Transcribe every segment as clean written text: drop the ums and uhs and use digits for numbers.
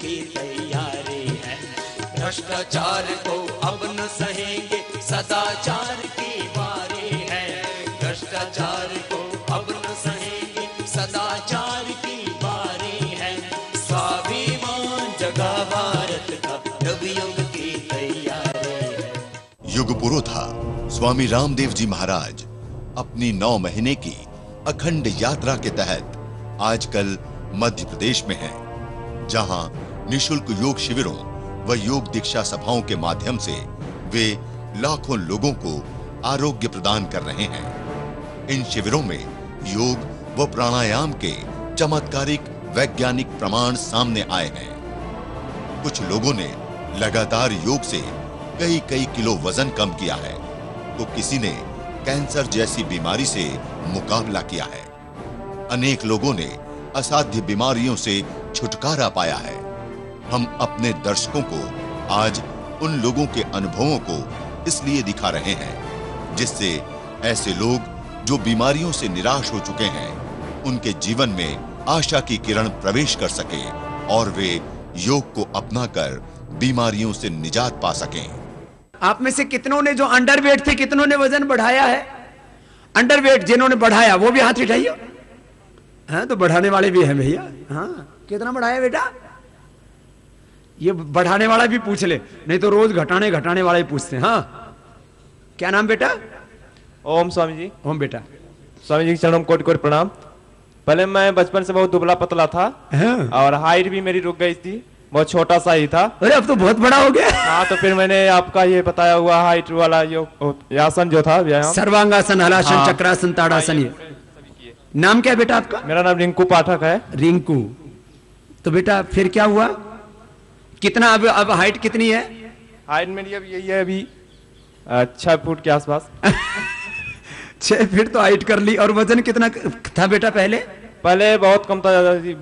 की तैयारी है। भ्रष्टाचार को अब न सहेंगे, सदाचार की बारी है। भ्रष्टाचार को अब न सहेंगे, सदाचार की बारी है। स्वाभिमान जगा भारत का, नवयुग की तैयारी है। युग पुरोधा स्वामी रामदेव जी महाराज अपनी 9 महीने की अखंड यात्रा के तहत आजकल मध्य प्रदेश में हैं, जहां निशुल्क योग शिविरों व योग दीक्षा सभाओं के माध्यम से वे लाखों लोगों को आरोग्य प्रदान कर रहे हैं। इन शिविरों में योग व प्राणायाम के चमत्कारिक वैज्ञानिक प्रमाण सामने आए हैं। कुछ लोगों ने लगातार योग से कई किलो वजन कम किया है, तो किसी ने कैंसर जैसी बीमारी से मुकाबला किया है। अनेक लोगों ने असाध्य बीमारियों से छुटकारा पाया है। हम अपने दर्शकों को आज उन लोगों के अनुभवों को इसलिए दिखा रहे हैं, जिससे ऐसे लोग जो बीमारियों से निराश हो चुके हैं, उनके जीवन में आशा की किरण प्रवेश कर सके और वे योग को अपनाकर बीमारियों से निजात पा सकें। आप में से कितनों ने जो अंडरवेट थे, कितनों ने वजन बढ़ाया है? अंडरवेट जिन्होंने बढ़ाया वो भी हाथ उठाइए। हाँ, तो बढ़ाने वाले भी हैं भैया। हाँ, कितना बढ़ाया बेटा? ये बढ़ाने वाला भी पूछ ले, नहीं तो रोज घटाने वाले ही पूछते हैं। हाँ, क्या नाम बेटा? ओम स्वामी जी। ओम बेटा। स्वामी जी के चरणों में कोटि प्रणाम। पहले मैं बचपन से बहुत दुबला पतला था। हाँ। और हाइट भी मेरी रुक गई थी, बहुत छोटा सा ही था। अरे अब तो बहुत बड़ा हो गया। हाँ, तो फिर मैंने आपका ये बताया हुआ हाइट वाला आसन जो था व्यायाम, सर्वांगासन, हलासन, हाँ। चक्रासन, ताड़ासन। ये नाम क्या है बेटा आपका? मेरा नाम रिंकू पाठक है। रिंकू। तो बेटा फिर क्या हुआ? कितना अब हाइट कितनी है? हाइट मेरी अब यही है, अभी 6 फुट के आसपास। 6 फीट तो हाइट कर ली। और वजन कितना था बेटा पहले? पहले बहुत कम था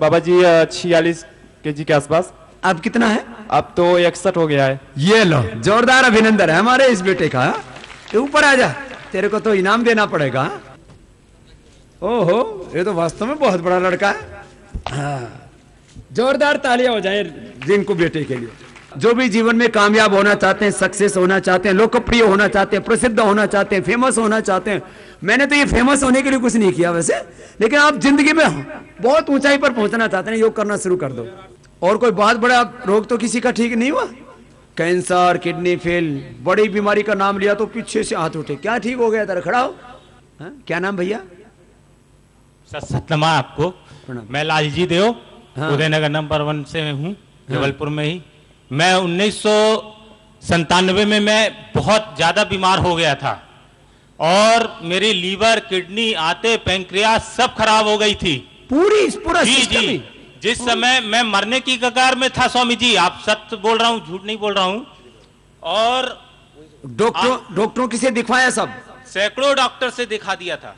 बाबा जी, 46 kg के आसपास। अब कितना है? अब तो 61 हो गया है। ये लो, जोरदार अभिनंदन है हमारे इस बेटे का। ऊपर आ जा, तेरे को तो इनाम देना पड़ेगा। ओहो, ये तो वास्तव में बहुत बड़ा लड़का है। हाँ, जोरदार तालियां हो जाए रिंकू बेटे के लिए। जो भी जीवन में कामयाब होना चाहते हैं, सक्सेस होना चाहते हैं, लोकप्रिय होना चाहते हैं, प्रसिद्ध होना चाहते हैं, फेमस होना चाहते हैं। मैंने तो ये फेमस होने के लिए कुछ नहीं किया वैसे, लेकिन आप जिंदगी में बहुत ऊंचाई पर पहुंचना चाहते हैं, योग करना शुरू कर दो। और कोई बहुत बड़ा रोग तो किसी का ठीक नहीं हुआ? कैंसर, किडनी फेल, बड़ी बीमारी का नाम लिया तो पीछे से हाथ उठे। क्या ठीक हो गया तेरा? खड़ा हो। क्या नाम भैया? सतनामा आपको। मैं लालजी देव, उदयनगर नंबर 1 से हूँ, जबलपुर में ही। मैं 1997 में मैं बहुत ज्यादा बीमार हो गया था और मेरी लीवर, किडनी, आंतें, पैंक्रियास सब खराब हो गई थी। पूरा जी। जिस समय मैं मरने की कगार में था स्वामी जी, आप सत्य बोल रहा हूँ, झूठ नहीं बोल रहा हूँ। और डॉक्टरों किसे दिखवाया? सब सैकड़ों डॉक्टर से दिखा दिया था।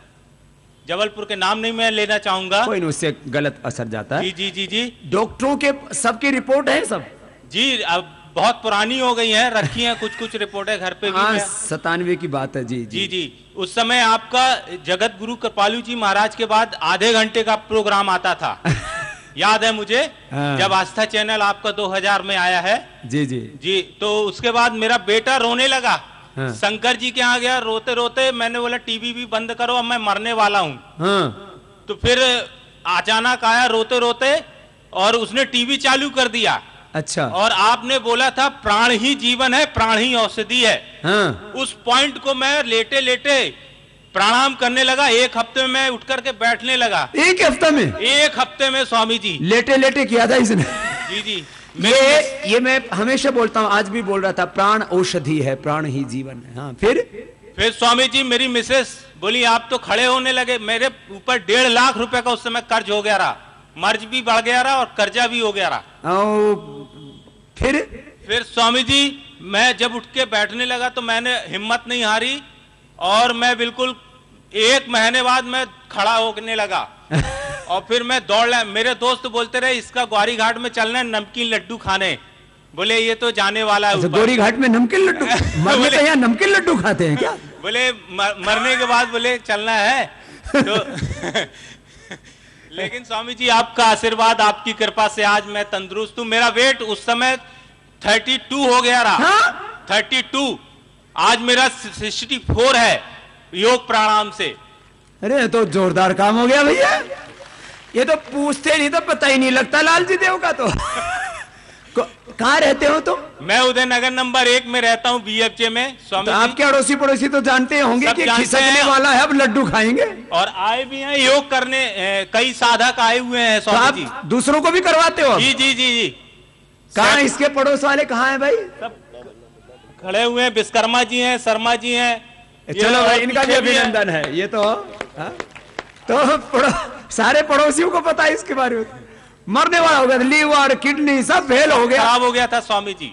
जबलपुर के नाम नहीं मैं लेना चाहूंगा, कोई नहीं, उससे गलत असर जाता है। जी। डॉक्टरों के सबकी रिपोर्ट है सब? जी, अब बहुत पुरानी हो गई है, रखी है कुछ रिपोर्टें घर पे भी। 97 की बात है। जी। उस समय आपका जगत गुरु कृपालु जी महाराज के बाद आधे घंटे का प्रोग्राम आता था। याद है मुझे, जब आस्था चैनल आपका 2000 में आया है। जी। तो उसके बाद मेरा बेटा रोने लगा। शंकर जी के यहाँ गया, रोते रोते मैंने बोला टीवी भी बंद करो, अब मैं मरने वाला हूँ। तो फिर अचानक आया रोते रोते और उसने टीवी चालू कर दिया। अच्छा। और आपने बोला था प्राण ही जीवन है, प्राण ही औषधि है। उस पॉइंट को मैं लेटे लेटे प्राणायाम करने लगा। 1 हफ्ते में मैं उठ करके बैठने लगा। 1 हफ्ते में? 1 हफ्ते में स्वामी जी। लेटे लेटे किया था इसने? जी। ये मैं हमेशा बोलता हूँ, आज भी बोल रहा था, प्राण औषधि है, प्राण ही जीवन है। हाँ, फिर स्वामी जी मेरी मिसेस बोली आप तो खड़े होने लगे। मेरे ऊपर 1.5 लाख रुपए का उस समय कर्ज हो गया रहा, मर्ज भी बढ़ गया रहा और कर्जा भी हो गया रहा। फिर स्वामी जी मैं जब उठ के बैठने लगा तो मैंने हिम्मत नहीं हारी और मैं बिल्कुल 1 महीने बाद मैं खड़ा होने लगा। और फिर मैं दौड़ लाया। मेरे दोस्त बोलते रहे इसका ग्वारी घाट में चलना है नमकीन लड्डू खाने। बोले ये तो जाने वाला है। ग्वारी घाट में नमकीन लड्डू? मरने तो यहाँ नमकीन लड्डू खाते हैं क्या? बोले मरने के बाद बोले चलना है तो लेकिन स्वामी जी आपका आशीर्वाद, आपकी कृपा से आज मैं तंदुरुस्त हूँ। मेरा वेट उस समय 32 हो गया रहा। हाँ? 32, आज मेरा 64 है योग प्राणायाम से। अरे तो जोरदार काम हो गया भैया। ये तो पूछते नहीं तो पता ही नहीं लगता लालजी देव का। तो कहाँ रहते हो तुम? मैं उदयनगर नंबर 1 में रहता हूँ, BFJ में। स्वामी तो आपके अड़ोसी पड़ोसी तो जानते होंगे कि खिसकने वाला है, अब लड्डू खाएंगे। और आए भी हैं योग करने, कई साधक आए हुए हैं तो स्वामी आप जी। दूसरों को भी करवाते हो? जी जी जी जी। कहाँ इसके पड़ोस वाले कहाँ हैं भाई? सब खड़े हुए हैं, विश्वकर्मा जी हैं, शर्मा जी हैं। चलो भाई, इनका भी अभिनंदन है। ये तो सारे पड़ोसियों को पता है इसके बारे में। मरने वाला हो गया, लीवर किडनी सब फेल हो गया, खराब हो गया था स्वामी जी।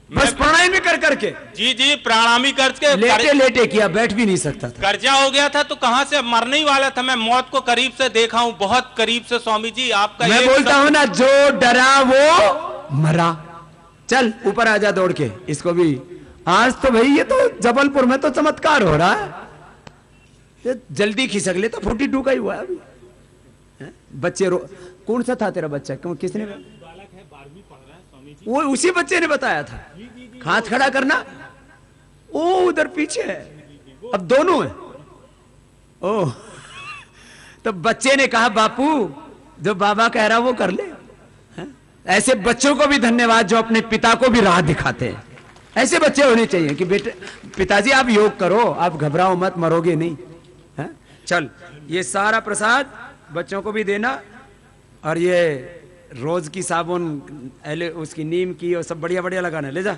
बस प्राणायाम कर करके। जी जी, प्राणायाम करके लेटे लेटे किया, बैठ भी नहीं सकता था। कर्जा हो गया था तो कहां से, मरने ही वाला था। मैं मौत को करीब से देखा हूं, बहुत करीब से स्वामी जी। आपका मैं बोलता हूं ना, जो डरा वो मरा। चल ऊपर आजा दौड़ के। इसको भी आज तो भाई, ये तो जबलपुर में तो चमत्कार हो रहा है। जल्दी खिसक ले, तो 42 का ही हुआ है अभी। बच्चे कौन सा था तेरा बच्चा? क्यों, किसने? वो उसी बच्चे ने बताया था। हाथ खड़ा करना, ओ उधर पीछे है, अब दोनों है। ओह, तो बच्चे ने कहा बापू जो बाबा कह रहा वो कर ले। ऐसे बच्चों को भी धन्यवाद जो अपने पिता को भी राह दिखाते हैं। ऐसे बच्चे होने चाहिए कि बेटे पिताजी आप योग करो, आप घबराओ मत, मरोगे नहीं। है? चल ये सारा प्रसाद बच्चों को भी देना, और ये रोज की साबुन उसकी नीम की और सब बढ़िया बढ़िया लगाना। ले जा,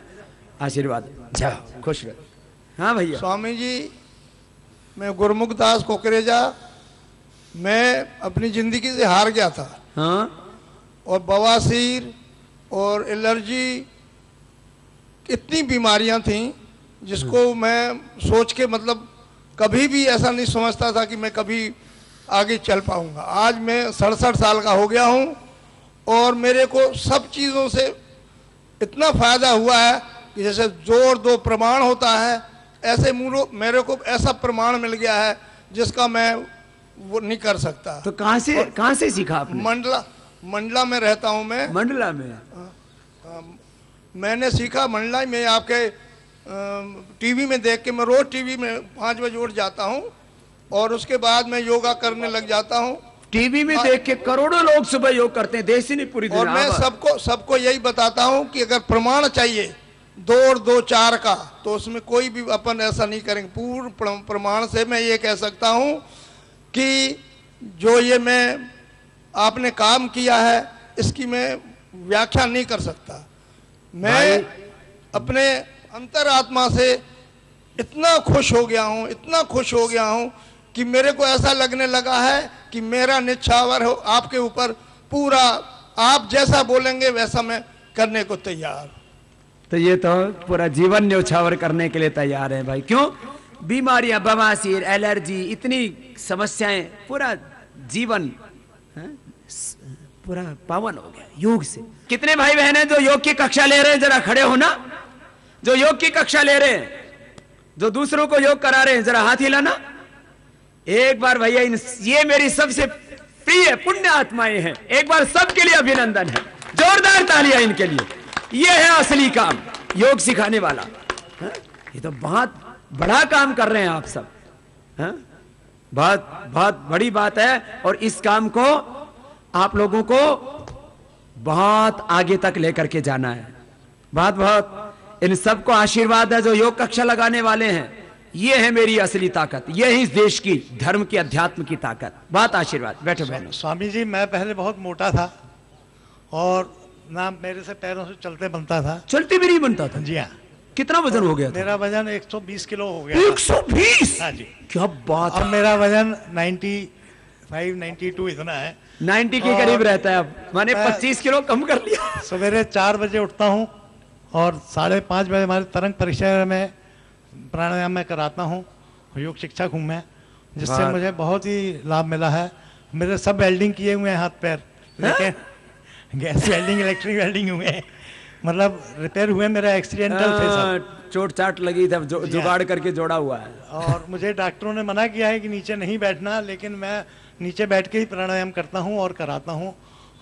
आशीर्वाद, जाओ खुश रहो। हाँ भैया। स्वामी जी, मैं गुरमुख दास कोकरेजा, मैं अपनी जिंदगी से हार गया था। हाँ? और बवासीर और एलर्जी, इतनी बीमारियां थीं जिसको मैं सोच के मतलब कभी भी ऐसा नहीं समझता था कि मैं कभी आगे चल पाऊंगा। आज मैं 67 साल का हो गया हूं और मेरे को सब चीज़ों से इतना फायदा हुआ है कि जैसे जोर दो प्रमाण होता है, ऐसे मेरे को ऐसा प्रमाण मिल गया है जिसका मैं वो नहीं कर सकता। तो कहाँ से सीखा आपने? मंडला में रहता हूं मैं। मंडला में? मैंने सीखा मंडला में। आपके टीवी में देख के, मैं रोज टीवी में 5 बजे उठ जाता हूं और उसके बाद मैं योगा करने लग जाता हूं। टीवी में देख के करोड़ों लोग सुबह योग करते हैं, देश ही नहीं पूरी दुनिया। और मैं सबको यही बताता हूं कि अगर प्रमाण चाहिए 2 और 2 4 का, तो उसमें कोई भी अपन ऐसा नहीं करेंगे। पूर्ण प्रमाण से मैं ये कह सकता हूं कि जो ये मैं आपने काम किया है इसकी मैं व्याख्या नहीं कर सकता। मैं अपने अंतरात्मा से इतना खुश हो गया हूं, इतना खुश हो गया हूं कि मेरे को ऐसा लगने लगा है कि मेरा निछावर हो आपके ऊपर पूरा, आप जैसा बोलेंगे वैसा मैं करने को तैयार। तो ये तो पूरा जीवन न्यौछावर करने के लिए तैयार है भाई। क्यों? बीमारियां, बवासीर, एलर्जी, इतनी समस्याएं, पूरा जीवन पूरा पावन हो गया योग से। कितने भाई बहन हैं जो योग की कक्षा ले रहे हैं? जरा खड़े हो ना, जो योग की कक्षा ले रहे हैं, जो दूसरों को योग करा रहे हैं, जरा हाथ हिलाना एक बार भैया। ये मेरी सबसे प्रिय पुण्य आत्माएं हैं, एक बार सबके लिए अभिनंदन है, जोरदार तालियां इनके लिए। ये है असली काम, योग सिखाने वाला। ये तो बहुत बड़ा काम कर रहे हैं आप सब। बहुत बहुत बड़ी बात है, और इस काम को आप लोगों को बहुत आगे तक लेकर के जाना है। बहुत बहुत इन सबको आशीर्वाद है जो योग कक्षा लगाने वाले हैं। ये है मेरी असली ताकत, ये है इस देश की, धर्म की, अध्यात्म की ताकत। बहुत आशीर्वाद। बैठो बहनों। स्वामी जी, मैं पहले बहुत मोटा था और ना मेरे से पैरों से चलते बनता था। चलते भी नहीं बनता था? जी हाँ। कितना वजन हो गया था? मेरा वजन 120 किलो हो गया। 120? हाँ जी। क्या बात। अब मेरा वजन 95 92 इतना है। 90 के करीब रहता है अब, मैंने 25 किलो कम कर लिया। सवेरे 4 बजे उठता हूँ और 5:30 बजे हमारे तरंग परिसर में प्राणायाम में कराता हूँ। योग शिक्षक हूँ मैं, जिससे मुझे बहुत ही लाभ मिला है। मेरे सब वेल्डिंग किए हुए हैं हाथ पैर, लेकिन गैस वेल्डिंग, इलेक्ट्रिक वेल्डिंग हुए हैं, मतलब रिपेयर हुए। मेरा एक्सीडेंटल थे सब, चोट चाट लगी था, जुगाड़ करके जोड़ा हुआ है। और मुझे डॉक्टरों ने मना किया है कि नीचे नहीं बैठना, लेकिन मैं नीचे बैठ के ही प्राणायाम करता हूँ और कराता हूँ,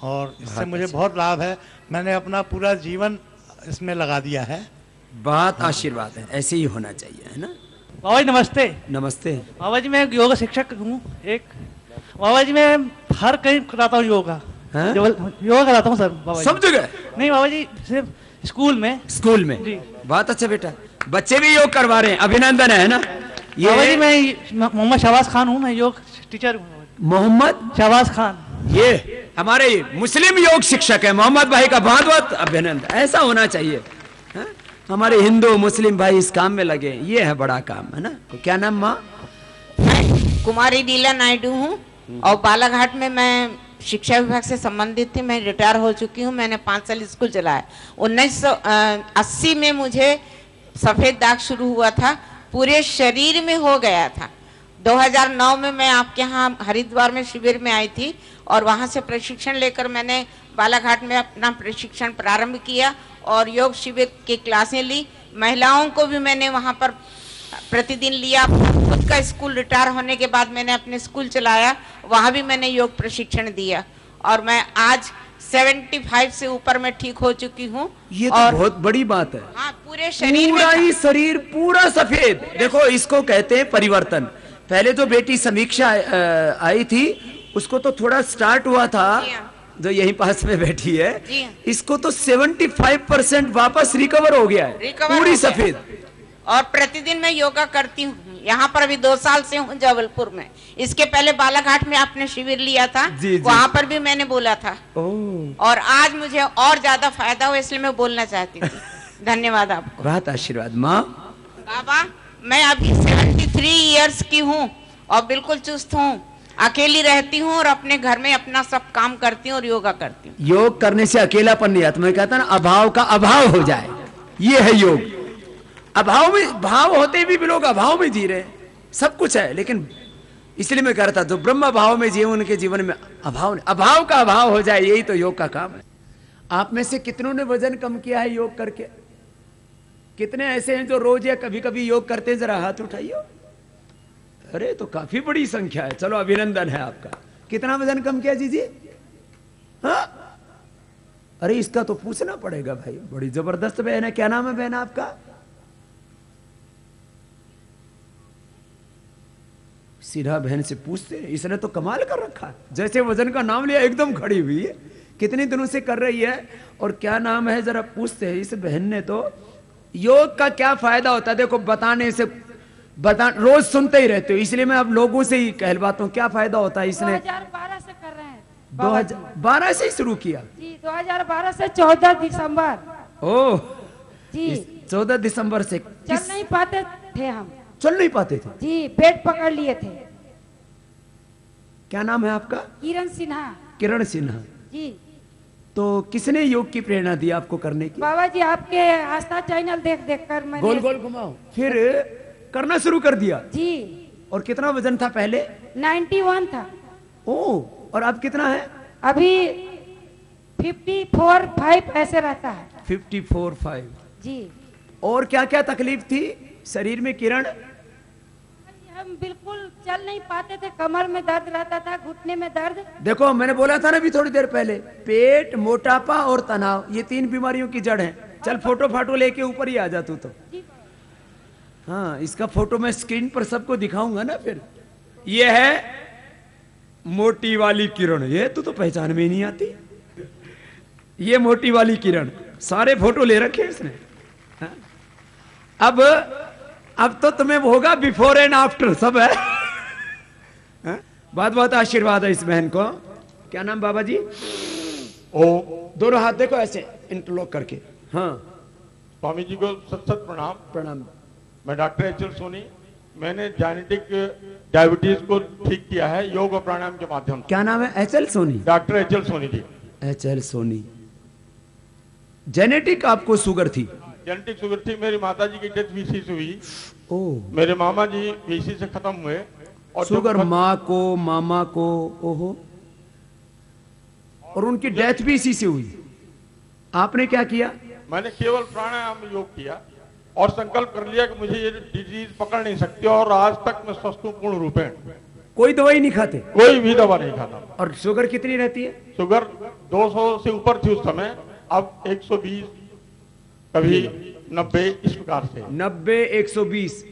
और इससे मुझे बहुत लाभ है। मैंने अपना पूरा जीवन इसमें लगा दिया है। बहुत आशीर्वाद है, ऐसे ही होना चाहिए, है ना। बाबा जी नमस्ते। नमस्ते बाबा जी, मैं योग शिक्षक हूँ एक। बाबा जी, मैं हर कहीं कराता हूँ योगा। योगा कराता हूँ सर बाबा जी। सब जगह? नहीं बाबा जी, सिर्फ स्कूल में। स्कूल में जी। बहुत अच्छा बेटा, बच्चे भी योग करवा रहे हैं, अभिनंदन है ना। बाबा जी, मैं मोहम्मद शहबाज खान हूँ, मैं योग टीचर हूँ। मोहम्मद शहबाज खान, ये हमारे मुस्लिम योग शिक्षक है। मोहम्मद भाई का बहुत बहुत अभिनंदन। ऐसा होना चाहिए, है? हमारे हिंदू मुस्लिम भाई इस काम में लगे, ये है बड़ा काम, है ना। तो क्या नाम माँ? कुमारी लीला नायडू हूँ और बालाघाट में मैं शिक्षा विभाग से संबंधित थी। मैं रिटायर हो चुकी हूँ। मैंने 5 साल स्कूल चलाया। 1980 में मुझे सफेद दाग शुरू हुआ था, पूरे शरीर में हो गया था। 2009 में मैं आपके यहाँ हरिद्वार में शिविर में आई थी और वहाँ से प्रशिक्षण लेकर मैंने बालाघाट में अपना प्रशिक्षण प्रारंभ किया और योग शिविर की क्लासें ली। महिलाओं को भी मैंने वहाँ पर प्रतिदिन लिया। खुद का स्कूल रिटायर होने के बाद मैंने अपने स्कूल चलाया, वहाँ भी मैंने योग प्रशिक्षण दिया और मैं आज 75 से ऊपर में ठीक हो चुकी हूँ। ये तो बहुत बड़ी बात है। हाँ, पूरे शरीर पूरा ही शरीर पूरा सफेद। देखो, इसको कहते हैं परिवर्तन। पहले जो बेटी समीक्षा आई थी, उसको तो थोड़ा स्टार्ट हुआ था, जो यहीं पास में बैठी है, इसको तो 75% वापस रिकवर हो गया है, पूरी सफेद। और प्रतिदिन मैं योगा करती हूँ। यहाँ पर अभी 2 साल से हूँ जबलपुर में। इसके पहले बालाघाट में आपने शिविर लिया था, वहाँ पर भी मैंने बोला था। और आज मुझे और ज्यादा फायदा हुआ, इसलिए मैं बोलना चाहती थी। धन्यवाद आपको। बहुत आशीर्वाद माँ। बाबा, मैं अभी 73 इयर्स की हूँ और बिल्कुल चुस्त हूँ। अकेली रहती हूँ और अपने घर में अपना सब काम करती हूँ और योगा करती हूँ। योग करने से अकेलापन नहीं आता। मैं कहता ना, अभाव का अभाव हो जाए, ये है योग। अभाव में भाव होते भी लोग अभाव में जी रहे, सब कुछ है, लेकिन इसलिए मैं कहता, जो ब्रह्म भाव में जिए उनके जीवन में अभाव का अभाव हो जाए, यही तो योग का काम है। आप में से कितनों ने वजन कम किया है योग करके? कितने ऐसे हैं जो रोज या कभी कभी योग करते हैं? जरा हाथ उठाइए। अरे, तो काफी बड़ी संख्या है। चलो, अभिनंदन है आपका। कितना वजन कम किया जीजी? हाँ? अरे, इसका तो पूछना पड़ेगा भाई, बड़ी जबरदस्त बहन है। क्या नाम है बहन आपका? सीधा बहन से पूछते हैं, इसने तो कमाल कर रखा है। जैसे वजन का नाम लिया एकदम खड़ी हुई है। कितने दिनों से कर रही है और क्या नाम है जरा पूछते हैं इस बहन ने। तो योग का क्या फायदा होता है? देखो, बताने से रोज सुनते ही रहते हो, इसलिए मैं अब लोगों से ही कहलवाता हूँ। क्या फायदा होता है? इसने 2012 से कर रहे हैं। 2012 से ही शुरू किया जी, 2012 से 14 दिसंबर। ओह जी, 14 दिसंबर से। चल नहीं पाते थे हम। चल नहीं पाते थे जी, पेट पकड़ लिए थे। क्या नाम है आपका? किरण सिन्हा। किरण सिन्हा जी। तो किसने योग की प्रेरणा दी आपको करने की? बाबा जी, आपके आस्था चैनल देख देख कर मैंने गोल गोल घुमाओ, फिर करना शुरू कर दिया जी। और कितना वजन था पहले? 91 था। ओह, और अब कितना है? अभी 54.5 ऐसे रहता है। 54.5 जी। और क्या क्या तकलीफ थी शरीर में किरण? हम बिल्कुल चल नहीं पाते थे, कमर में दर्द रहता था, घुटने में दर्द। देखो, मैंने बोला था ना अभी थोड़ी देर पहले, पेट, मोटापा और तनाव, ये 3 बीमारियों की जड़ है। चल फोटो फाटो लेके ऊपर ही आ जा तू तो। हाँ, इसका फोटो मैं स्क्रीन पर सबको दिखाऊंगा ना फिर। ये है मोटी वाली किरण। ये तो पहचान में ही नहीं आती। ये मोटी वाली किरण, सारे फोटो ले रखे इसने। हाँ? अब तो तुम्हें होगा बिफोर एंड आफ्टर सब है। बहुत बहुत आशीर्वाद है इस बहन को। क्या नाम बाबा जी? ओ, दोनों हाथ देखो ऐसे इंटरलॉक करके। हाँ, स्वामी जी को सत सत प्रणाम। प्रणाम। मैं डॉक्टर एच एल सोनी। मैंने जेनेटिक डायबिटीज को ठीक किया है योग और प्राणायाम के माध्यम से। क्या नाम है? H L Soni. Doctor H L Soni ji. H L Soni. Genetic आपको शुगर थी? जेनेटिक शुगर थी। मेरी माता जी की डेथ वीसी से हुई। ओह। मेरे मामा जी वीसी से खत्म हुए। और शुगर माँ को, मामा को। ओहो। और उनकी डेथ भी इसी से हुई। आपने क्या किया? मैंने केवल प्राणायाम योग किया और संकल्प कर लिया कि मुझे ये डिजीज पकड़ नहीं सकती और आज तक मैं स्वस्थ हूँ पूर्ण रूपेण। कोई दवाई नहीं खाते? कोई भी दवा नहीं खाता। और शुगर कितनी रहती है? शुगर 200 से ऊपर थी उस समय, अब 120, कभी 90, इस प्रकार से। 90, 120,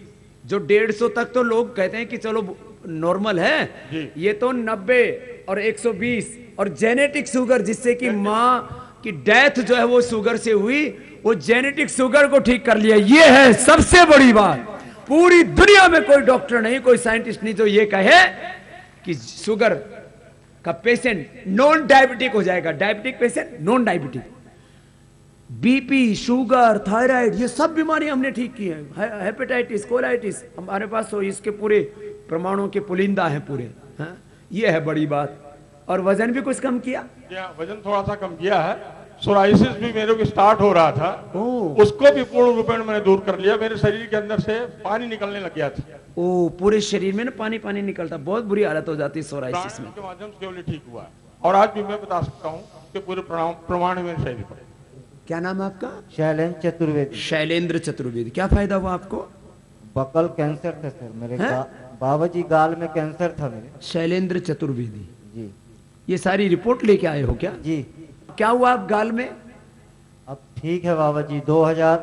जो 150 तक तो लोग कहते हैं कि चलो नॉर्मल है, ये तो 90 और 120, और जेनेटिक शुगर जिससे कि माँ की डेथ जो है वो शुगर से हुई, वो जेनेटिक शुगर को ठीक कर लिया। ये है सबसे बड़ी बात। पूरी दुनिया में कोई डॉक्टर नहीं, कोई साइंटिस्ट नहीं जो ये कहे कि शुगर का पेशेंट नॉन डायबिटिक हो जाएगा। Diabetic patient non diabetic. BP, sugar, thyroid, ये सब बीमारियां हमने ठीक की हैं। हेपेटाइटिस, कोलाइटिस, हमारे पास तो इसके पूरे प्रमाणों के पुलिंदा हैं पूरे। हाँ? ये है बड़ी बात। और वजन भी कुछ कम किया? वजन थोड़ा सा कम किया है। सोराइसिस भी मेरे को स्टार्ट हो रहा था, उसको भी पूर्ण रूप में मैंने दूर कर लिया। मेरे शरीर के अंदर से पानी निकलने लग गया था। ओ, पूरे शरीर में ना पानी पानी निकलता, बहुत बुरी हालत हो जाती है सोराइसिस में। के माध्यम से केवल ठीक हुआ, और आज भी मैं बता सकता हूँ कि पूरे प्रमाण मेरे शरीर पर। क्या नाम है आपका? शैलेंद्र चतुर्वेदी। शैलेंद्र चतुर्वेदी। क्या फायदा हुआ आपको? बकल कैंसर था सर मेरे, बाबा जी गाल में कैंसर था मेरे। शैलेंद्र चतुर्वेदी जी। ये सारी रिपोर्ट लेके आए हो क्या? जी। क्या हुआ आप गाल में? अब ठीक है बाबा जी।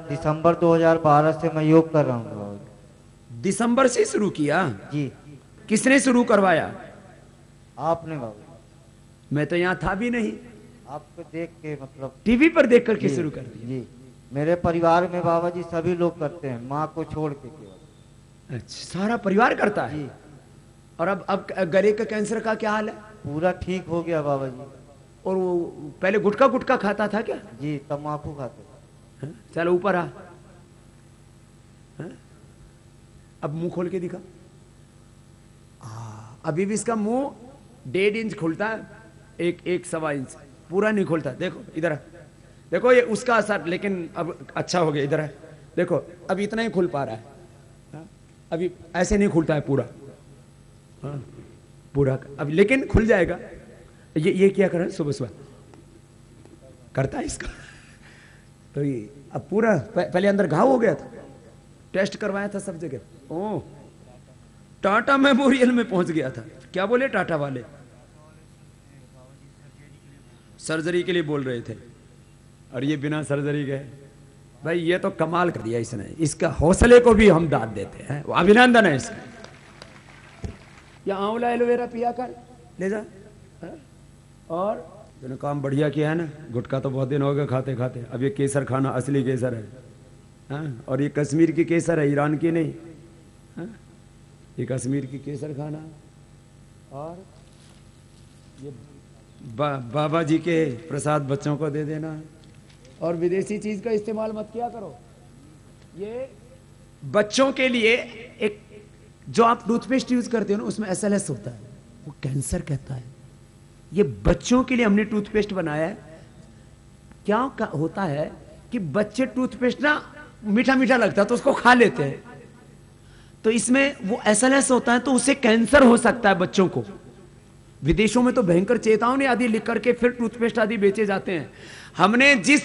दिसंबर 2012 से मैं योग कर रहा हूँ बाबा जी। दिसंबर से शुरू किया? जी। किसने शुरू करवाया? आपने बाबा। मैं तो यहाँ था भी नहीं। आपको देख के, मतलब टीवी पर देख करके शुरू कर दिया? जी। मेरे परिवार में बाबा जी सभी लोग करते हैं, माँ को छोड़ के केवल। अच्छा, सारा परिवार करता है? जी। और अब गले का कैंसर का क्या हाल है? पूरा ठीक हो गया बाबा जी। और वो पहले गुटखा खाता था क्या? जी, तम्बाकू खाते। चलो ऊपर आ। अब मुंह खोल के दिखा। अभी भी इसका मुंह 1.5 इंच खुलता है, एक 1.25 इंच, पूरा नहीं खुलता। देखो इधर है, देखो ये उसका असर, लेकिन अब अच्छा हो गया। इधर है, देखो अब इतना ही खुल पा रहा है, अभी ऐसे नहीं खुलता है पूरा। पूरा अब लेकिन खुल जाएगा। ये क्या कर रहा है? सुबह सुबह करता है इसका। तो ये अब पूरा, पहले अंदर घाव हो गया था, टेस्ट करवाया था सब जगह। ओह, टाटा मेमोरियल में पहुंच गया था। क्या बोले टाटा वाले? सर्जरी के लिए बोल रहे थे, और ये बिना सर्जरी के। भाई ये तो कमाल कर दिया इसने। इसका हौसले को भी हम दाद देते हैं, अभिनंदन है इसका। या आंवला एलोवेरा पिया कर ले जा। और तूने काम बढ़िया किया है ना। गुटखा तो बहुत दिन हो गए खाते खाते। अब ये केसर खाना, असली केसर है। हाँ? और ये कश्मीर की केसर है, ईरान की नहीं। हाँ? ये कश्मीर की केसर खाना। और ये बाबा जी के प्रसाद बच्चों को दे देना। और विदेशी चीज का इस्तेमाल मत किया करो। ये बच्चों के लिए एक जो आप टूथपेस्ट यूज करते हो ना, उसमें SLS होता है, वो कैंसर कहता है। ये बच्चों के लिए हमने टूथपेस्ट बनाया है। क्या होता है कि बच्चे टूथपेस्ट ना मीठा मीठा लगता है तो उसको खा लेते हैं, तो इसमें वो SLS होता है, तो उससे कैंसर हो सकता है बच्चों को। विदेशों में तो भयंकर चेतावनी आदि लिख करके फिर टूथपेस्ट आदि बेचे जाते हैं। हमने जिस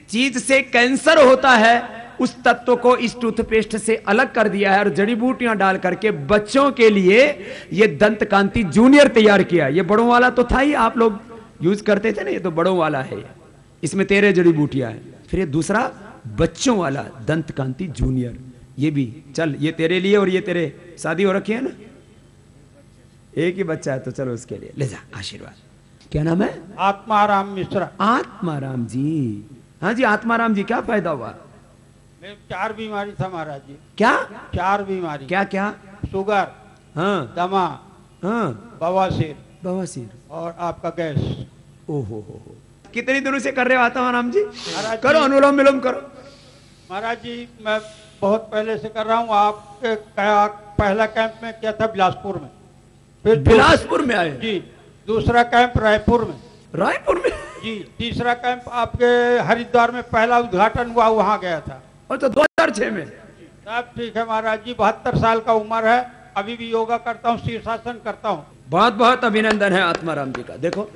चीज से कैंसर होता है उस तत्व को इस टूथपेस्ट से अलग कर दिया है, और जड़ी बूटियां डाल करके बच्चों के लिए ये दंत कांति जूनियर तैयार किया। ये बड़ों वाला तो था ही, आप लोग यूज करते थे ना, ये तो बड़ों वाला है। इसमें 13 जड़ी बूटियां हैं। फिर ये दूसरा बच्चों वाला दंत कांति जूनियर, ये भी चल, ये तेरे लिए, और ये तेरे शादी हो रखी है ना, एक ही बच्चा है तो चलो उसके लिए ले जा आशीर्वाद। क्या नाम है? आत्माराम मिश्रा। आत्माराम जी। हाँ जी आत्माराम जी, क्या फायदा हुआ? मेरे 4 बीमारी था महाराज जी। क्या? 4 बीमारी। क्या क्या? शुगर, हाँ, दमा, हाँ, बवासीर और आपका गैस। ओहो हो। कितने दिनों से कर रहे हो आत्माराम जी? करो, अनुलोम विलोम करो। महाराज जी मैं बहुत पहले से कर रहा हूँ। आपके पहला कैंप में किया था बिलासपुर में, फिर बिलासपुर में आए जी। दूसरा कैंप रायपुर में। रायपुर में जी। तीसरा कैंप आपके हरिद्वार में पहला उद्घाटन हुआ, वहाँ गया था। और तो 2006 में। सब ठीक है महाराज जी। 72 साल का उम्र है, अभी भी योगा करता हूँ, शीर्षासन करता हूँ। बहुत बहुत अभिनंदन है आत्माराम जी का। देखो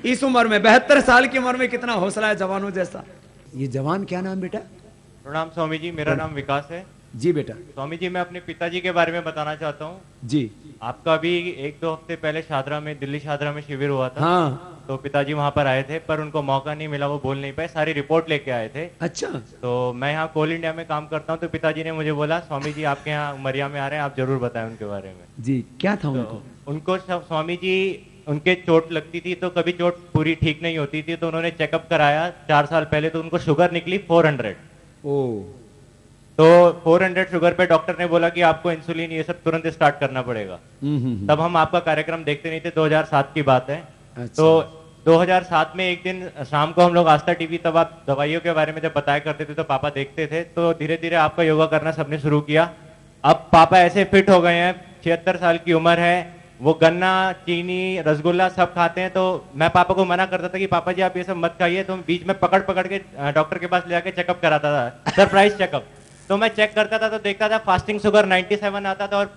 इस उम्र में, 72 साल की उम्र में कितना हौसला है जवानों जैसा। ये जवान क्या नाम बेटा? प्रणाम स्वामी जी, मेरा नाम विकास है। जी बेटा। स्वामी जी मैं अपने पिताजी के बारे में बताना चाहता हूँ। जी। आपका अभी 1-2 हफ्ते पहले शादरा में, दिल्ली शादरा में शिविर हुआ था। हाँ। तो पिताजी वहाँ पर आए थे, पर उनको मौका नहीं मिला, वो बोल नहीं पाए, सारी रिपोर्ट लेके आए थे। अच्छा। तो मैं यहाँ कोल इंडिया में काम करता हूँ, तो पिताजी ने मुझे बोला स्वामी जी आपके यहाँ उमरिया में आ रहे हैं, आप जरूर बताएं उनके बारे में। जी क्या था उनको? उनको स्वामी जी, उनके चोट लगती थी तो कभी चोट पूरी ठीक नहीं होती थी, तो उन्होंने चेकअप कराया 4 साल पहले, तो उनको शुगर निकली 400। तो 400 शुगर पे डॉक्टर ने बोला कि आपको इंसुलिन ये सब तुरंत स्टार्ट करना पड़ेगा। तब हम आपका कार्यक्रम देखते नहीं थे, 2007 की बात है। तो 2007 में एक दिन शाम को हम लोग आस्था टीवी, तब आप दवाइयों के बारे में जब बताया करते थे तो पापा देखते थे, तो धीरे धीरे आपका योगा करना सबने शुरू किया। अब पापा ऐसे फिट हो गए हैं, 76 साल की उम्र है, वो गन्ना, चीनी, रसगुल्ला सब खाते हैं। तो मैं पापा को मना करता था कि पापा जी आप ये सब मत खाइए, तो बीच में पकड़ पकड़ के डॉक्टर के पास ले जाके चेकअप कराता था, सरप्राइज चेकअप। तो मैं चेक करता था तो देखता था फास्टिंग शुगर 97 आता था, और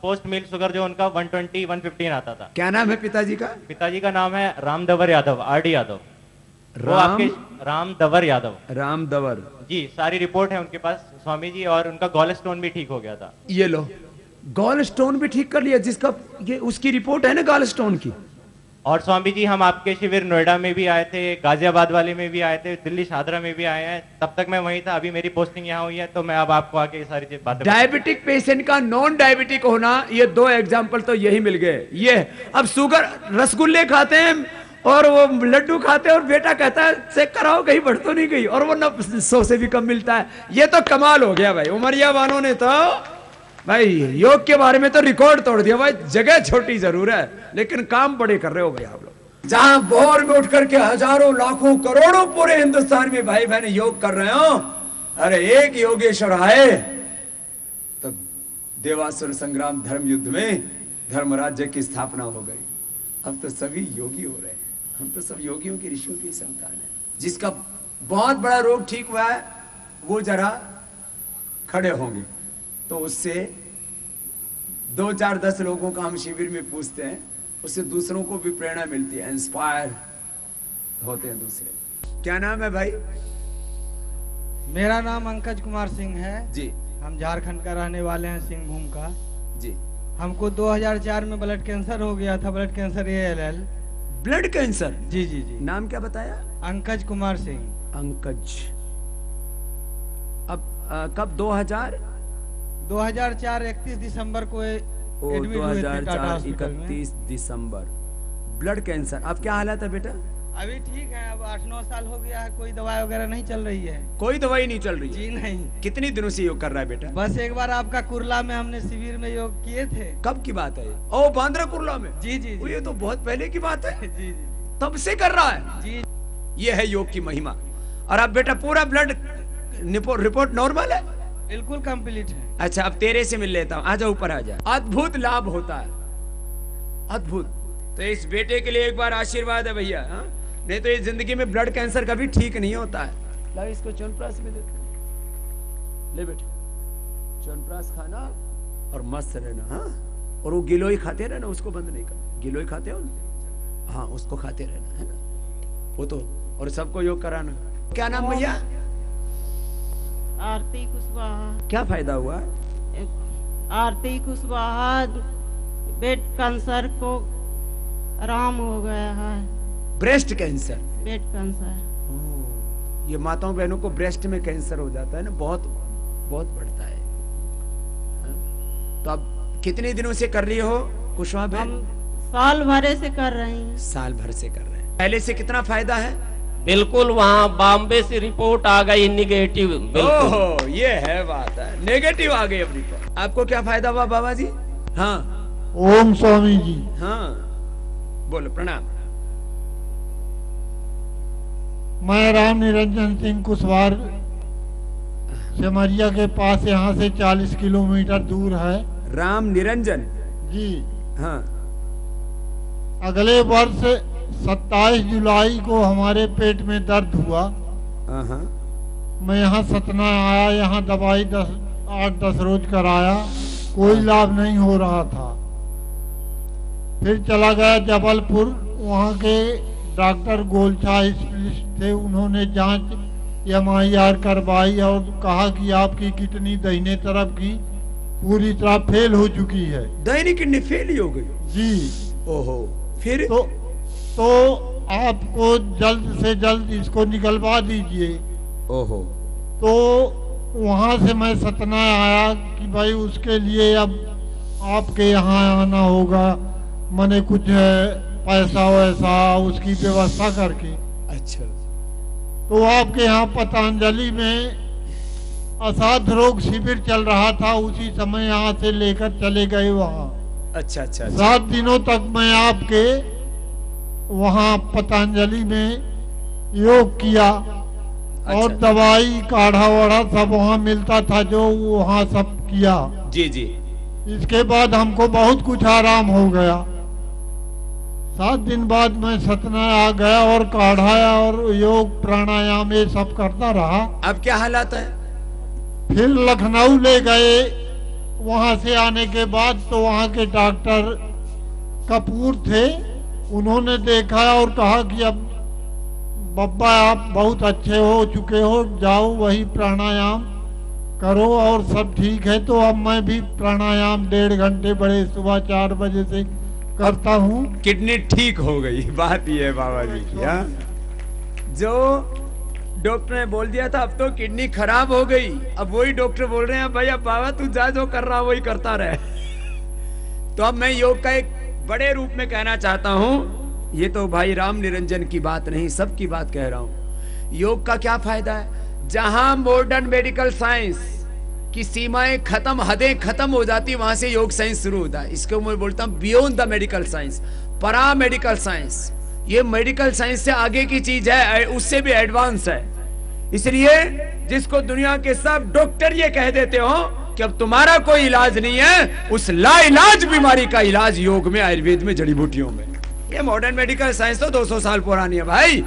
पोस्ट मील शुगर जो उनका 120-115 आता था। क्या नाम है पिताजी का? पिताजी का नाम है राम दवर यादव, आरडी यादव। वो आपके राम दवर यादव। राम दवर जी, सारी रिपोर्ट है उनके पास स्वामी जी, और उनका गॉल स्टोन भी ठीक हो गया था। ये लो, गॉल स्टोन भी ठीक कर लिया, जिसका ये उसकी रिपोर्ट है ना गॉल स्टोन की। और स्वामी जी हम आपके शिविर नोएडा में भी आए थे, गाजियाबाद वाले में भी आए थे, दिल्ली शादरा में भी आए हैं, तब तक मैं वहीं था। अभी मेरी पोस्टिंग यहाँ हुई है, तो मैं अब आपको आके ये सारी बातें। डायबिटिक पेशेंट का नॉन डायबिटिक होना, ये 2 एग्जाम्पल तो यही मिल गए। ये अब शुगर, रसगुल्ले खाते हैं और वो लड्डू खाते हैं, और बेटा कहता है चेक कराओ कहीं बढ़ तो नहीं गई, और वो 100 से भी कम मिलता है। ये तो कमाल हो गया भाई, उमरिया वालों ने तो भाई योग के बारे में तो रिकॉर्ड तोड़ दिया भाई। जगह छोटी जरूर है, लेकिन काम बड़े कर रहे हो भाई आप लोग। जहां भोर में उठ करके हजारों, लाखों, करोड़ों पूरे हिंदुस्तान में भाई बहन योग कर रहे हो, अरे एक योगेश्वर आए तो देवासुर संग्राम धर्म युद्ध में धर्मराज्य की स्थापना हो गई। अब तो सभी योगी हो रहे हैं, हम तो सब योगियों की, ऋषियों की संतान है। जिसका बहुत बड़ा रोग ठीक हुआ है वो जरा खड़े होंगे, तो उससे 2, 4, 10 लोगों का हम शिविर में पूछते हैं, उससे दूसरों को भी प्रेरणा मिलती है, इंस्पायर होते हैं दूसरे। क्या नाम है भाई? मेरा नाम अंकज कुमार सिंह है जी। हम झारखंड का रहने वाले हैं, सिंहभूम का जी। हमको 2004 में ब्लड कैंसर हो गया था, blood cancer ALL। Blood cancer? जी जी जी। नाम क्या बताया? अंकज कुमार सिंह। अंकज। अब कब? 2004 31 दिसंबर को एडमिट हुए थे टाटा हॉस्पिटल में। 31 दिसंबर। Blood cancer. अब क्या हालत है बेटा? अभी ठीक है, अब 8-9 साल हो गया है, कोई दवाई वगैरह नहीं चल रही है। कोई दवाई नहीं चल रही? जी नहीं। कितनी दिनों से योग कर रहा है बेटा? बस एक बार आपका कुर्ला में हमने शिविर में योग किए थे। कब की बात है? ओ बांद्रा कुर्ला में? जी जी जी। ये तो बहुत पहले की बात है। जी जी। तब से कर रहा है जी। ये है योग की महिमा। और अब बेटा पूरा ब्लड रिपोर्ट नॉर्मल है? बिल्कुल कंप्लीट है। अच्छा अब तेरे से मिल लेता हूँ, आजा ऊपर आजा। अद्भुत लाभ होता है, अद्भुत। तो इस बेटे के लिए एक बार आशीर्वाद है भैया, नहीं तो इस जिंदगी में ब्लड कैंसर कभी ठीक नहीं होता है। ला इसको च्यवनप्राश में दे, ले बेटे च्यवनप्राश खाना और मस्त रहना। हाँ, और वो गिलोई खाते रहना, उसको बंद नहीं करना। गिलोई खाते हो ना? हाँ, उसको खाते रहना है ना वो तो। और सबको योग कराना। क्या नाम भैया? आरती कुशवाहा। क्या फायदा हुआ? आरती कुशवाहा, पेट कैंसर को आराम हो गया है। Breast cancer? पेट कैंसर। ये माताओं बहनों को ब्रेस्ट में कैंसर हो जाता है ना, बहुत बहुत बढ़ता है। तो अब कितने दिनों से कर रही हो कुशवाहा बहन? साल भर से कर रही हैं। साल भर से कर रहे हैं। पहले से कितना फायदा है? बिल्कुल, वहाँ बॉम्बे से रिपोर्ट आ गई निगेटिव। ओहो, ये है बात है, नेगेटिव आ गई अब रिपोर्ट। आपको क्या फायदा हुआ बाबा जी? हाँ। ओम स्वामी जी। हाँ बोलो, प्रणाम। मैं राम निरंजन सिंह कुशवाहा, सिमरिया के पास, यहाँ से 40 किलोमीटर दूर है। राम निरंजन जी। हाँ। अगले वर्ष 27 जुलाई को हमारे पेट में दर्द हुआ। मैं यहाँ सतना आया, यहाँ दवाई 8-10 रोज कराया, कोई लाभ नहीं हो रहा था। फिर चला गया जबलपुर, वहाँ के डॉक्टर गोलछा स्पेशलिस्ट थे, उन्होंने जांच MIR करवाई और कहा कि आपकी किडनी दाहिने तरफ की पूरी तरह फेल हो चुकी है। दाहिनी किडनी फेल ही हो गई? जी। ओहो, फिर? तो आपको जल्द से जल्द इसको निकलवा दीजिए। ओहो। तो वहाँ से मैं सतना आया कि भाई उसके लिए अब आपके यहाँ आना होगा, मैंने कुछ पैसा वैसा उसकी व्यवस्था करके। अच्छा। तो आपके यहाँ पतंजलि में असाध रोग शिविर चल रहा था, उसी समय यहाँ से लेकर चले गए वहाँ। अच्छा अच्छा। 7 दिनों तक मैं आपके वहाँ पतंजलि में योग किया। और दवाई काढ़ा वाढ़ा सब वहाँ मिलता था, जो वहाँ सब किया। जी जी। इसके बाद हमको बहुत कुछ आराम हो गया। 7 दिन बाद मैं सतना आ गया और काढ़ा और योग प्राणायाम ये सब करता रहा। अब क्या हालात है? फिर लखनऊ ले गए। वहां से आने के बाद तो वहां के डॉक्टर कपूर थे, उन्होंने देखा और कहा कि अब बब्बा आप बहुत अच्छे हो चुके हो, जाओ वही प्राणायाम करो और सब ठीक है। तो अब मैं भी प्राणायाम 1.5 घंटे बड़े सुबह 4 बजे से करता हूँ। किडनी ठीक हो गई, बात ये है बाबा जी की। हाँ, जो डॉक्टर ने बोल दिया था अब तो किडनी खराब हो गई, अब वही डॉक्टर बोल रहे हैं भाई अब बाबा तू जा जो कर रहा वही करता रहे। तो अब मैं योग का एक बड़े रूप में कहना चाहता हूँ, ये तो भाई राम निरंजन की बात नहीं, सबकी बात कह रहा हूँ। योग का क्या फायदा है? जहां मॉडर्न मेडिकल साइंस की सीमाएं खत्म, हदें खत्म हो जाती, वहां से योग साइंस शुरू होता है। इसको मैं बोलता हूं बियॉन्ड द मेडिकल साइंस, परा मेडिकल साइंस। ये मेडिकल साइंस से आगे की चीज है, उससे भी एडवांस है। इसलिए जिसको दुनिया के सब डॉक्टर ये कह देते हो कि अब तुम्हारा कोई इलाज नहीं है, उस लाइलाज बीमारी का इलाज योग में, आयुर्वेद में, जड़ी बूटियों में। ये मॉडर्न मेडिकल साइंस तो 200 साल पुरानी है भाई।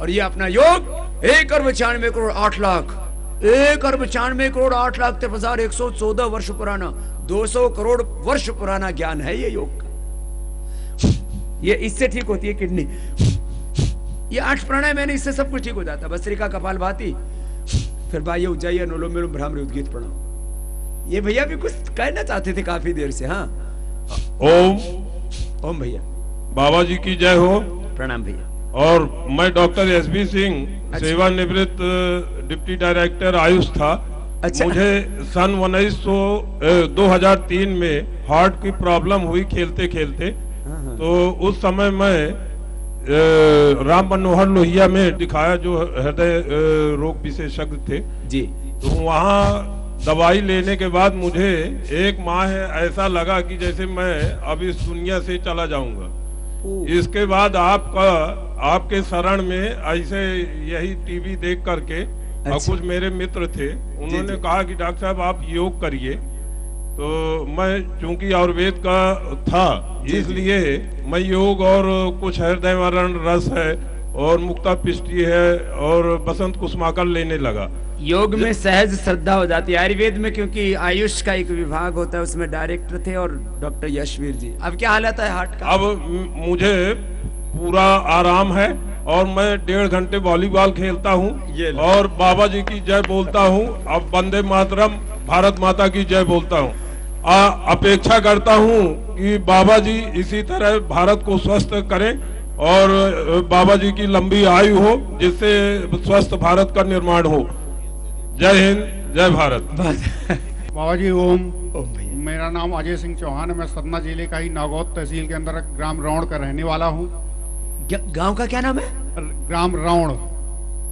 और ये अपना योग 1 अरब 96 करोड़ 8 लाख 1 अरब 96 करोड़ 8 लाख 114 वर्ष पुराना, 200 करोड़ वर्ष पुराना ज्ञान है ये योग का। ये इससे ठीक होती है किडनी। ये 8 प्राणायाम मैंने, इससे सब कुछ ठीक हो जाता। भस्त्रिका, कपालभाति, फिर बाह्य उज्जाई, अनुलोम विलोम, भ्रामरी, उद्गीत प्रणाम। ये भैया भी कुछ कहना चाहते थे काफी देर से। हाँ, ओम भैया। बाबा जी की जय हो। प्रणाम भैया। और मैं डॉक्टर SB सिंह, सेवानिवृत्त डिप्टी डायरेक्टर आयुष था। अच्छा। मुझे सन 2003 में हार्ट की प्रॉब्लम हुई खेलते खेलते। तो उस समय मैं राम मनोहर लोहिया में दिखाया, जो हृदय रोग विशेषज्ञ थे जी। तो वहाँ दवाई लेने के बाद मुझे 1 माह ऐसा लगा कि जैसे मैं अब इस दुनिया से चला जाऊंगा। इसके बाद आपके शरण में ऐसे यही टीवी देख करके, और कुछ मेरे मित्र थे, उन्होंने कहा कि डॉक्टर साहब आप योग करिए। तो मैं चूंकि आयुर्वेद का था, इसलिए मैं योग और कुछ हृदय वरण रस है और मुक्ता पिष्टी है और बसंत कुसुमाकर लेने लगा। योग में सहज श्रद्धा हो जाती है। आयुर्वेद में क्योंकि आयुष का एक विभाग होता है, उसमें डायरेक्टर थे और डॉक्टर यशवीर जी। अब क्या हालत है हार्ट का? अब मुझे पूरा आराम है और मैं 1.5 घंटे वॉलीबॉल खेलता हूँ और बाबा जी की जय बोलता हूँ। अब वंदे मातरम, भारत माता की जय बोलता हूँ। अपेक्षा करता हूँ कि बाबा जी इसी तरह भारत को स्वस्थ करें और बाबा जी की लंबी आयु हो, जिससे स्वस्थ भारत का निर्माण हो। जय हिंद, जय भारत। बाबा जी ओम। मेरा नाम अजय सिंह चौहान है। मैं सतना जिले का ही नागौद तहसील के अंदर ग्राम रौण का रहने वाला हूँ। गांव का क्या नाम है? ग्राम रौण।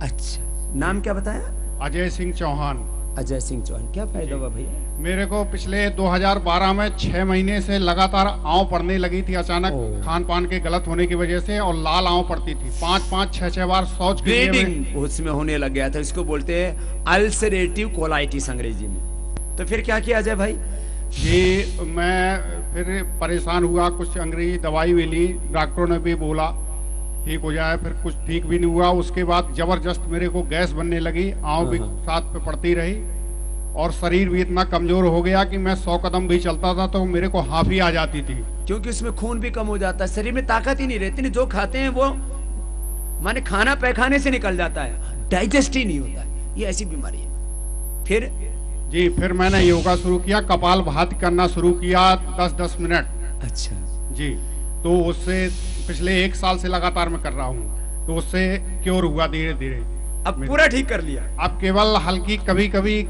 अच्छा, नाम क्या बताया? अजय सिंह चौहान। अजय सिंह चौहान। क्या फायदा हुआ भैया? मेरे को पिछले 2012 में 6 महीने से लगातार आँव पड़ने लगी थी, अचानक खान पान के गलत होने की वजह से, और लाल आँव पड़ती थी। 5-5, 6-6 बार शौच के लिए उसमें होने लग गया था। इसको बोलते हैं अल्सरेटिव कोलाइटिस अंग्रेजी में। तो फिर क्या किया अजय भाई? जी, मैं फिर परेशान हुआ, कुछ अंग्रेजी दवाई भी ली, डॉक्टरों ने भी बोला ठीक हो जाए, फिर कुछ ठीक भी नहीं हुआ। उसके बाद जबरदस्त मेरे को गैस बनने लगी, आँव भी साथ पे पड़ती रही और शरीर भी इतना कमजोर हो गया कि मैं 100 कदम भी चलता था तो मेरे को हाफी आ जाती थी। क्योंकि उसमें खून भी कम हो जाता है, शरीर में ताकत ही नहीं रहती। जो खाते हैं वो माने खाना पैखाने से निकल जाता है। डाइजेस्ट ही नहीं होता है, ये ऐसी बीमारी है। फिर जी, फिर मैंने योगा शुरू किया, कपाल भाती करना शुरू किया 10-10 मिनट। अच्छा जी, तो उससे पिछले 1 साल से लगातार मैं कर रहा हूँ, तो उससे क्योर हुआ धीरे धीरे। अब पूरा ठीक कर लिया? अब केवल हल्की कभी कभी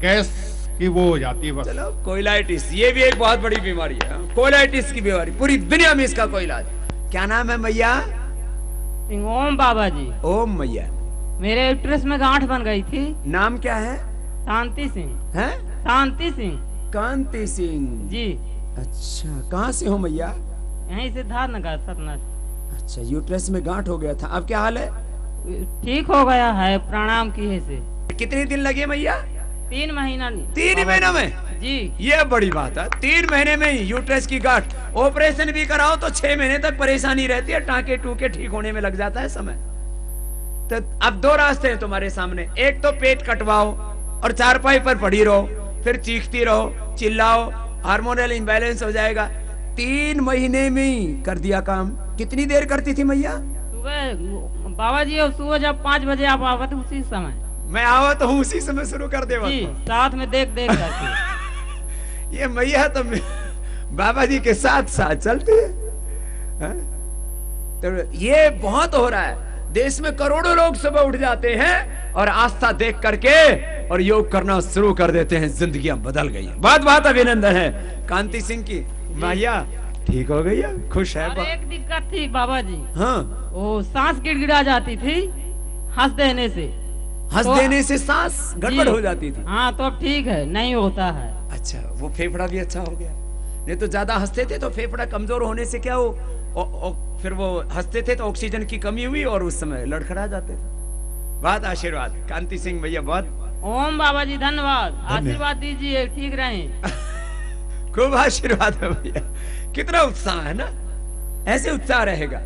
गैस की वो हो जाती है बस। चलो, कोइलाइटिस, ये भी एक बहुत बड़ी बीमारी है। कोइलाइटिस की बीमारी पूरी दुनिया में इसका कोई इलाज। क्या नाम है मैया? ओम बाबा जी। ओम मैया, मेरे यूट्रस में गांठ बन गई थी। नाम क्या है? शांति सिंह। है? शांति सिंह। कांति सिंह जी। अच्छा, कहाँ से हो मैया? यहीं से धारनगर सतना। अच्छा, यूट्रस में गांठ हो गया था, अब क्या हाल है? ठीक हो गया है, प्रणाम किए से। कितने दिन लगे मैया? 3 महीना। 3 महीनों में? जी, ये बड़ी बात है। 3 महीने में ही यूट्रस की गांठ। ऑपरेशन भी कराओ तो 6 महीने तक परेशानी रहती है, टाँके टूके ठीक होने में लग जाता है समय। तो अब 2 रास्ते हैं तुम्हारे सामने, एक तो पेट कटवाओ और चारपाई पर पड़ी रहो, फिर चीखती रहो, चिल्लाओ, हार्मोनल इम्बैलेंस हो जाएगा। 3 महीने में ही कर दिया काम। कितनी देर करती थी मैया? सुबह बाबा जी, सुबह जब 5 बजे आप आवत उसी समय मैं आवत हूँ, उसी समय शुरू कर दे साथ में देख करके। ये मैया तो बाबा जी के साथ साथ चलती है। तो ये बहुत हो रहा है देश में। करोड़ों लोग सुबह उठ जाते हैं और आस्था देख करके और योग करना शुरू कर देते हैं, जिंदगियां बदल गई हैं। बहुत बहुत अभिनंदन है कांति सिंह की। मैया ठीक हो गई है, खुश है। एक दिक्कत थी बाबा जी। हाँ, वो सांस गिड़गिड़ा जाती थी हंस देने से। देने से सांस गड़बड़ हो जाती थी। हाँ, तो अब ठीक है, नहीं होता है। अच्छा, वो फेफड़ा भी अच्छा हो गया। नहीं तो ज्यादा हंसते थे तो फेफड़ा कमजोर होने से क्या हो, फिर वो हंसते थे तो ऑक्सीजन की कमी हुई और उस समय लड़खड़ा जाते थे। बहुत आशीर्वाद कांति सिंह भैया, बहुत। ओम बाबा जी धन्यवाद, आशीर्वाद दीजिए, ठीक रहें। खूब आशीर्वाद है भैया। कितना उत्साह है ना, ऐसे उत्साह रहेगा।